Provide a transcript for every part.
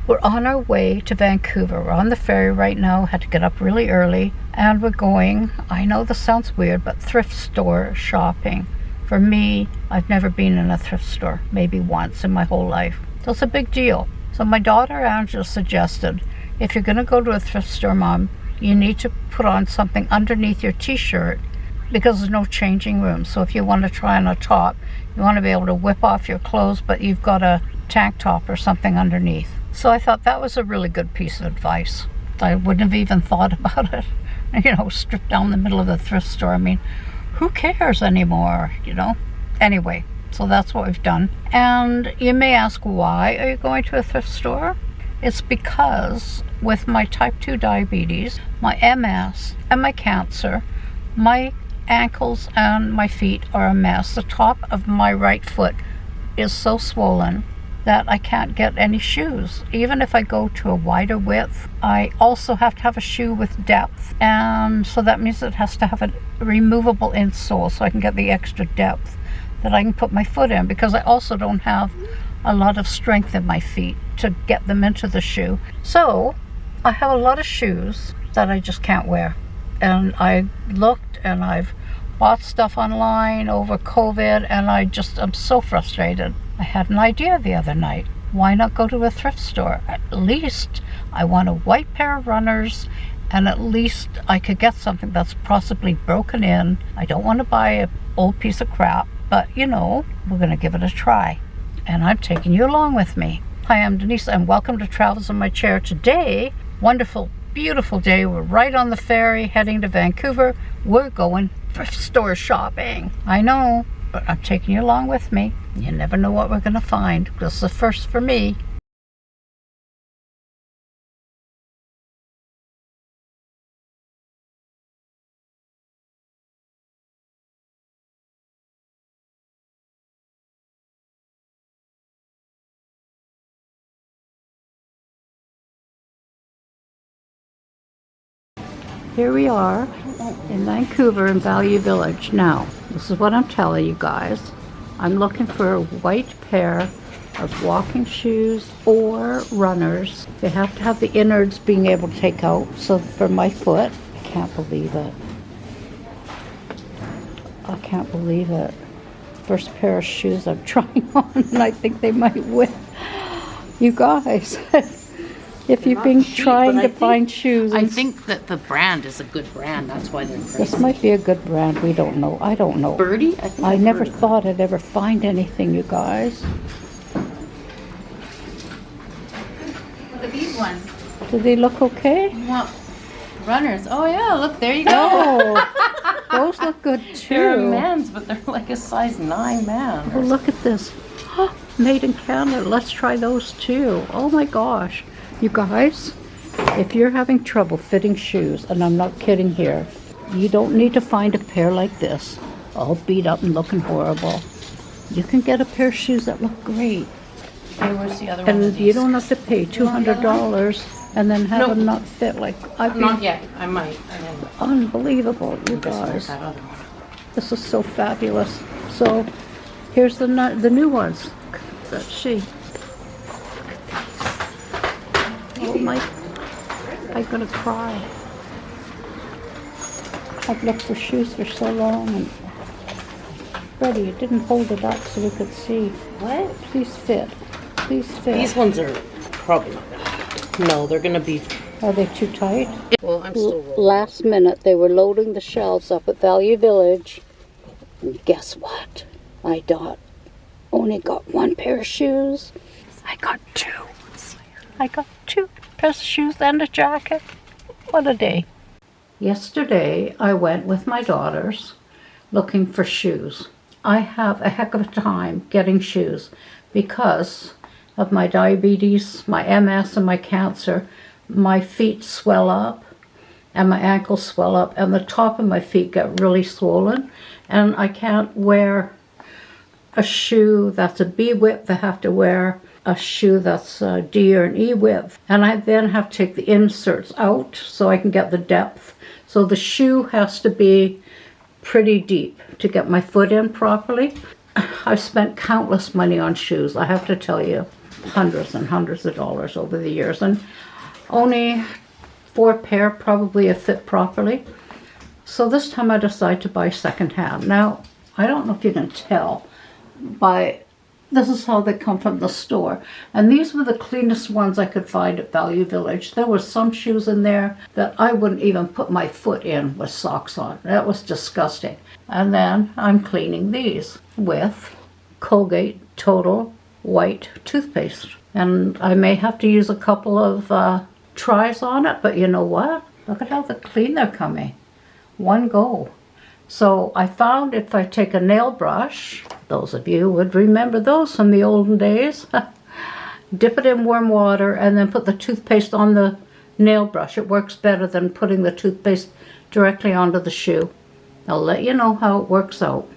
We're on our way to Vancouver. We're on the ferry right now, had to get up really early, and we're going, I know this sounds weird, but thrift store shopping. For me, I've never been in a thrift store, maybe once in my whole life. So it's a big deal. So my daughter Angela suggested, if you're gonna go to a thrift store, Mom, you need to put on something underneath your t-shirt because there's no changing room. So if you want to try on a top, you want to be able to whip off your clothes, but you've got a tank top or something underneath. So I thought that was a really good piece of advice. I wouldn't have even thought about it. You know, stripped down the middle of the thrift store. I mean, who cares anymore, you know? Anyway, so that's what we've done. And you may ask, why are you going to a thrift store? It's because with my type 2 diabetes, my MS, and my cancer, my ankles and my feet are a mess. The top of my right foot is so swollen that I can't get any shoes. Even if I go to a wider width, I also have to have a shoe with depth. And so that means it has to have a removable insole so I can get the extra depth that I can put my foot in, because I also don't have a lot of strength in my feet to get them into the shoe. So I have a lot of shoes that I just can't wear. And I looked and I've bought stuff online over COVID, and I'm so frustrated. I had an idea the other night. Why not go to a thrift store? At least I want a white pair of runners, and at least I could get something that's possibly broken in. I don't want to buy an old piece of crap, but you know, we're going to give it a try. And I'm taking you along with me. Hi, I'm Denise, and welcome to Travels in My Chair. Today, wonderful, beautiful day. We're right on the ferry heading to Vancouver. We're going thrift store shopping. I know, but I'm taking you along with me. You never know what we're going to find. This is the first for me. Here we are in Vancouver in Value Village. Now, this is what I'm telling you guys. I'm looking for a white pair of walking shoes or runners. They have to have the innards being able to take out. So for my foot, I can't believe it. I can't believe it. First pair of shoes I'm trying on, and I think they might win. You guys. If you've been trying to find shoes. I think that the brand is a good brand. That's why they're crazy. This might be a good brand. We don't know. I don't know. Birdie? I never thought I'd ever find anything, you guys. Look at these ones. Do they look okay? No. Runners. Oh yeah, look, there you go. Oh, those look good too. They're men's, but they're like a size 9 man. Oh, look at this. Oh, made in Canada. Let's try those too. Oh my gosh. You guys, if you're having trouble fitting shoes, and I'm not kidding here, you don't need to find a pair like this, all beat up and looking horrible. You can get a pair of shoes that look great. Hey, where's the other one? And you don't have to pay $200 and then have them not fit. Like I've been. Not yet. I might. Unbelievable, you guys. This is so fabulous. So here's the new ones. Let's see. Oh my, I'm gonna cry. I've looked for shoes for so long, and Freddie, you didn't hold it up so we could see. What? Please fit. Please fit. These ones are probably, no, they're gonna be. Are they too tight? Well, I'm still rolling. Last minute, they were loading the shelves up at Value Village. And guess what? I only got one pair of shoes. I got two. I got two pairs of shoes and a jacket. What a day. Yesterday, I went with my daughters looking for shoes. I have a heck of a time getting shoes because of my diabetes, my MS, and my cancer. My feet swell up and my ankles swell up, and the top of my feet get really swollen, and I can't wear a shoe that's a B width. I have to wear a shoe that's a D or an E width, and I then have to take the inserts out so I can get the depth. So the shoe has to be pretty deep to get my foot in properly. I've spent countless money on shoes, I have to tell you. hundreds and hundreds of dollars over the years, and only 4 pair probably have fit properly. So this time I decided to buy secondhand. Now, I don't know if you can tell by, this is how they come from the store. And these were the cleanest ones I could find at Value Village. There were some shoes in there that I wouldn't even put my foot in with socks on. That was disgusting. And then I'm cleaning these with Colgate Total White toothpaste. And I may have to use a couple of tries on it, but you know what? Look at how clean they're coming. One go. So I found if I take a nail brush, those of you would remember those from the olden days, dip it in warm water and then put the toothpaste on the nail brush. It works better than putting the toothpaste directly onto the shoe. I'll let you know how it works out.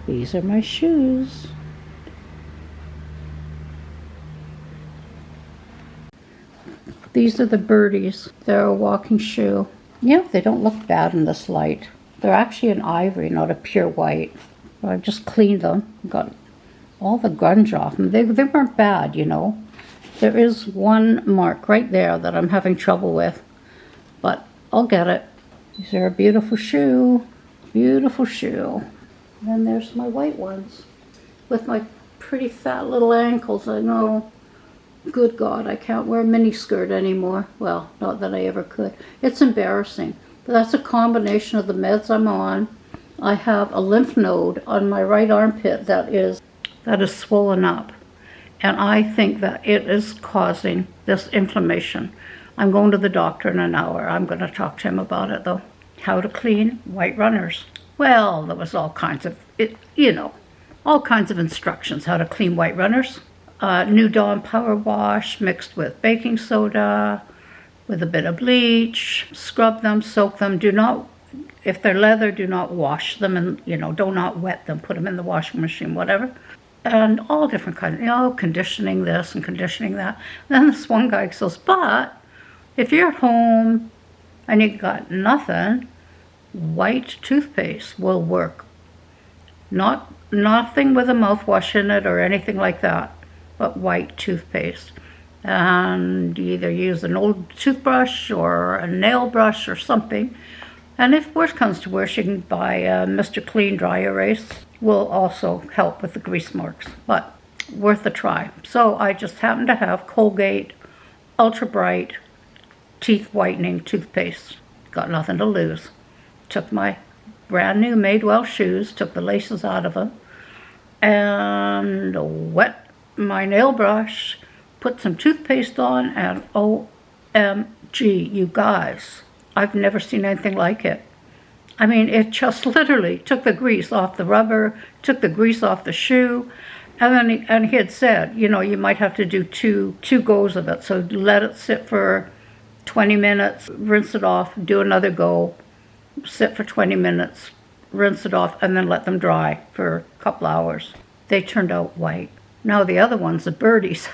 These are my shoes. These are the birdies. They're a walking shoe. Yeah, they don't look bad in this light. They're actually an ivory, not a pure white. I just cleaned them, got all the grunge off them. They weren't bad, you know. There is one mark right there that I'm having trouble with, but I'll get it. These are a beautiful shoe. Beautiful shoe. And then there's my white ones with my pretty fat little ankles. I know, good God, I can't wear a mini skirt anymore. Well, not that I ever could. It's embarrassing. But that's a combination of the meds I'm on. I have a lymph node on my right armpit that is swollen up. And I think that it is causing this inflammation. I'm going to the doctor in an hour. I'm going to talk to him about it though. How to clean white runners. Well, there was all kinds of, all kinds of instructions how to clean white runners. New Dawn Power Wash mixed with baking soda, with a bit of bleach. Scrub them, soak them. Do not, if they're leather, do not wash them and, do not wet them. Put them in the washing machine, whatever. And all different kinds, conditioning this and conditioning that. And then this one guy says, but if you're at home and you got nothing, white toothpaste will work. Nothing with a mouthwash in it or anything like that, but white toothpaste. And you either use an old toothbrush or a nail brush or something. And if worse comes to worse, you can buy a Mr. Clean Dry Erase. Will also help with the grease marks, but worth a try. So I just happen to have Colgate Ultra Bright Teeth Whitening Toothpaste. Got nothing to lose. Took my brand new Madewell shoes, took the laces out of them, and wet my nail brush, put some toothpaste on, and OMG, you guys, I've never seen anything like it. I mean, it just literally took the grease off the rubber, took the grease off the shoe, and then he had said, you might have to do two goes of it. So let it sit for 20 minutes, rinse it off, do another go, sit for 20 minutes, rinse it off, and then let them dry for a couple hours. They turned out white. Now the other ones, the birdies,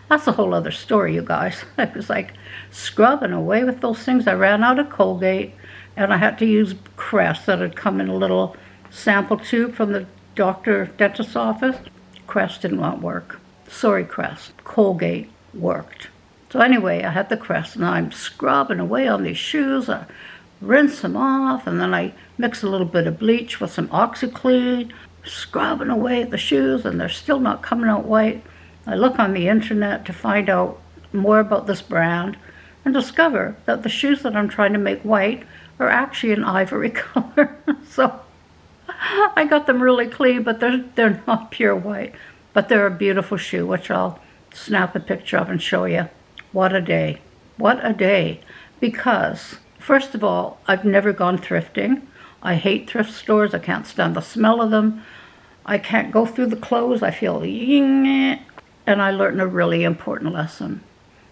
that's a whole other story, you guys. I was like scrubbing away with those things. I ran out of Colgate, and I had to use Crest that had come in a little sample tube from the dentist's office. Crest did not work. Sorry, Crest. Colgate worked. So anyway, I had the Crest, and I'm scrubbing away on these shoes. I rinse them off, and then I mix a little bit of bleach with some OxyClean, scrubbing away at the shoes, and they're still not coming out white. I look on the internet to find out more about this brand and discover that the shoes that I'm trying to make white are actually an ivory color. So I got them really clean, but they're not pure white. But they're a beautiful shoe, which I'll snap a picture of and show you. What a day. What a day. Because First of all, I've never gone thrifting. I hate thrift stores. I can't stand the smell of them. I can't go through the clothes. I feel, and I learned a really important lesson.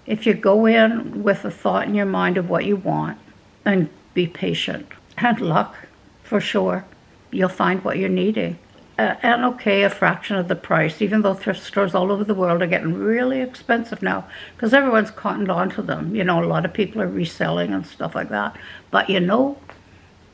If you go in with a thought in your mind of what you want and be patient and luck, for sure, you'll find what you're needing. And okay, a fraction of the price, even though thrift stores all over the world are getting really expensive now because everyone's cottoned onto them. You know, a lot of people are reselling and stuff like that. But you know,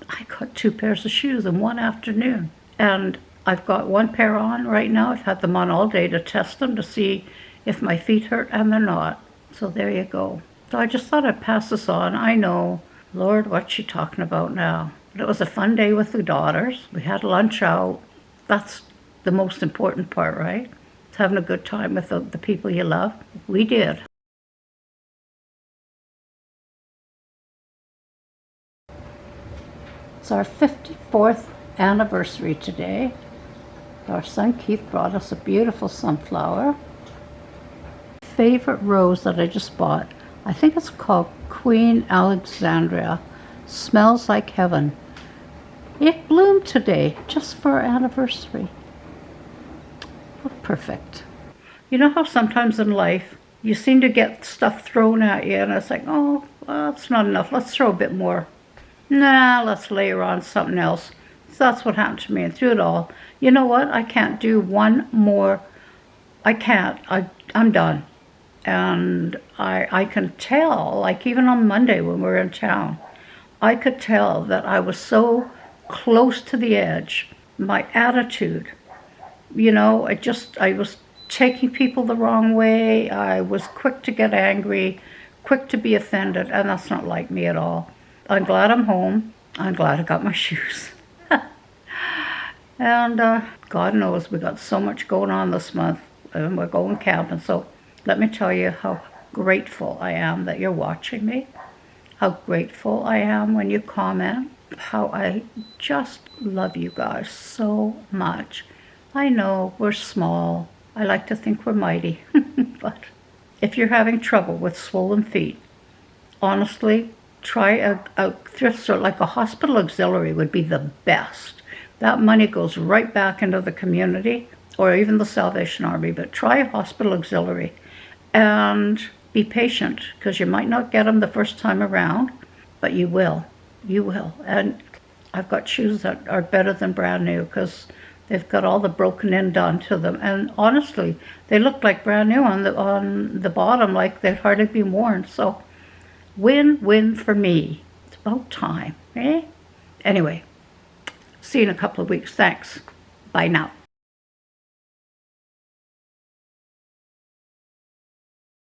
I got 2 pairs of shoes in one afternoon. And I've got 1 pair on right now. I've had them on all day to test them to see if my feet hurt, and they're not. So there you go. So I just thought I'd pass this on. I know, Lord, what's she talking about now? But it was a fun day with the daughters. We had lunch out. That's the most important part, right? It's having a good time with the people you love. We did. It's our 54th anniversary today. Our son Keith brought us a beautiful sunflower. Favorite rose that I just bought, I think it's called Queen Alexandria. Smells like heaven. It bloomed today, just for our anniversary. Oh, perfect. You know how sometimes in life, you seem to get stuff thrown at you, and it's like, oh, well, that's not enough. Let's throw a bit more. Nah, let's layer on something else. So that's what happened to me, and through it all, you know what? I can't do one more. I can't. I'm done. And I can tell, like even on Monday when we were in town, I could tell that I was so close to the edge. My attitude, you know, I was taking people the wrong way. I was quick to get angry, quick to be offended, and that's not like me at all. I'm glad I'm home. I'm glad I got my shoes. And God knows we got so much going on this month, and we're going camping. So let me tell you how grateful I am that you're watching me, how grateful I am when you comment, how I just love you guys so much. I know we're small. I like to think we're mighty. But if you're having trouble with swollen feet, honestly, try a thrift store. Like a hospital auxiliary would be the best. That money goes right back into the community, or even the Salvation Army. But try a hospital auxiliary and be patient, because you might not get them the first time around, but you will. You will. And I've got shoes that are better than brand new because they've got all the broken in done to them. And honestly, they look like brand new on the bottom, like they'd hardly been worn. So win-win for me. It's about time, eh? Anyway, see you in a couple of weeks. Thanks. Bye now.